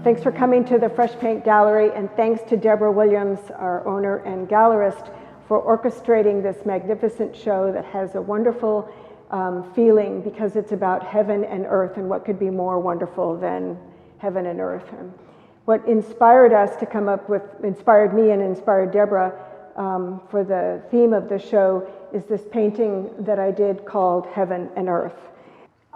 Thanks for coming to the Fresh Paint Gallery, and thanks to Deborah Williams, our owner and gallerist, for orchestrating this magnificent show that has a wonderful feeling, because it's about heaven and earth, and what could be more wonderful than heaven and earth. And what inspired us to come up with, inspired me and inspired Deborah for the theme of the show, is this painting that I did called Heaven and Earth.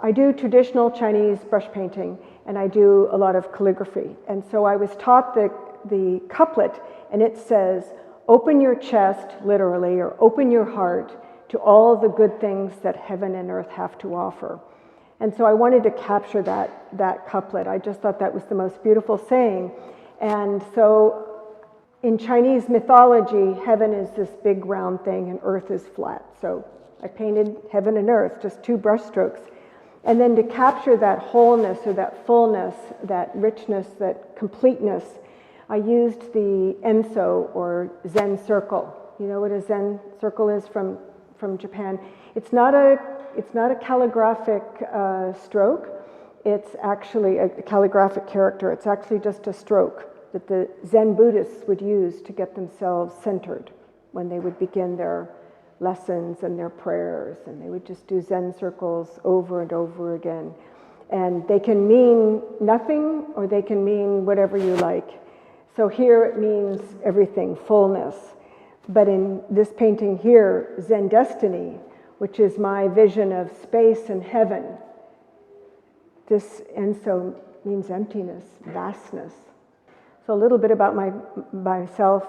I do traditional Chinese brush painting, and I do a lot of calligraphy. And so I was taught the couplet, and it says, "Open your chest," literally, or open your heart to all the good things that heaven and earth have to offer. And so I wanted to capture that couplet. I just thought that was the most beautiful saying. And so in Chinese mythology, heaven is this big round thing and earth is flat. So I painted heaven and earth, just two brush strokes. And then to capture that wholeness or that fullness, that richness, that completeness, I used the enso, or Zen circle. You know what a Zen circle is from Japan? It's not a calligraphic stroke. It's actually a calligraphic character. It's actually just a stroke that the Zen Buddhists would use to get themselves centered when they would begin their lessons and their prayers, and they would just do Zen circles over and over again. And they can mean nothing, or they can mean whatever you like. So here it means everything, fullness. But in this painting here, Zen Destiny, which is my vision of space and heaven, this enso means emptiness, vastness. So a little bit about myself.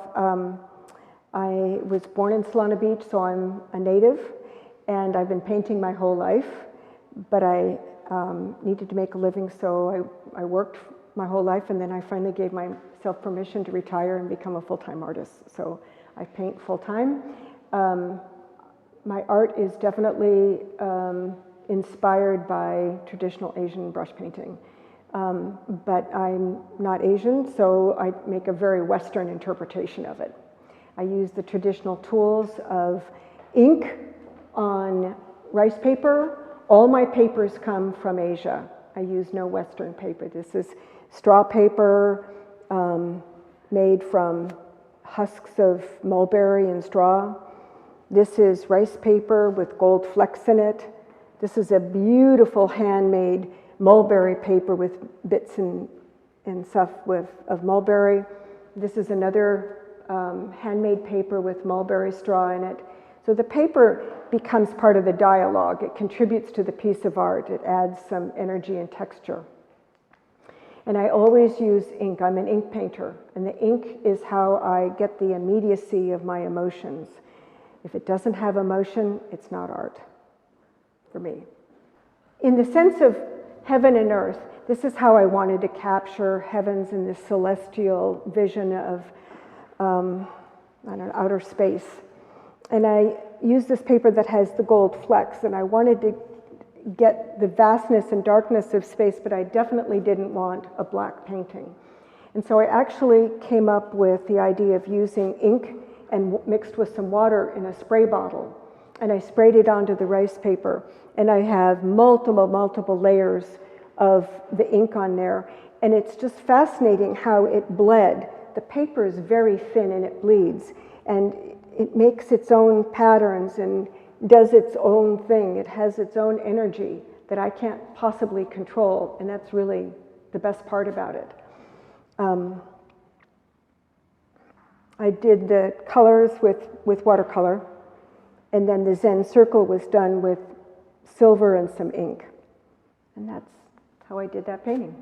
I was born in Solana Beach, so I'm a native, and I've been painting my whole life, but I needed to make a living, so I worked my whole life, and then I finally gave myself permission to retire and become a full-time artist. So I paint full-time. My art is definitely inspired by traditional Asian brush painting, but I'm not Asian, so I make a very Western interpretation of it. I use the traditional tools of ink on rice paper. All my papers come from Asia. I use no Western paper. This is straw paper made from husks of mulberry and straw. This is rice paper with gold flecks in it. This is a beautiful handmade mulberry paper with bits and stuff of mulberry. This is another handmade paper with mulberry straw in it. So the paper becomes part of the dialogue. It contributes to the piece of art. It adds some energy and texture. And I always use ink. I'm an ink painter, and the ink is how I get the immediacy of my emotions. If it doesn't have emotion, it's not art for me. In the sense of heaven and earth, this is how I wanted to capture heavens in this celestial vision of outer space. And I used this paper that has the gold flecks, and I wanted to get the vastness and darkness of space, but I definitely didn't want a black painting. And so I actually came up with the idea of using ink and mixed with some water in a spray bottle. And I sprayed it onto the rice paper, and I have multiple layers of the ink on there. And it's just fascinating how it bled. The paper is very thin and it bleeds, and it makes its own patterns and does its own thing. It has its own energy that I can't possibly control, and that's really the best part about it. I did the colors with watercolor, and then the Zen circle was done with silver and some ink. And that's how I did that painting.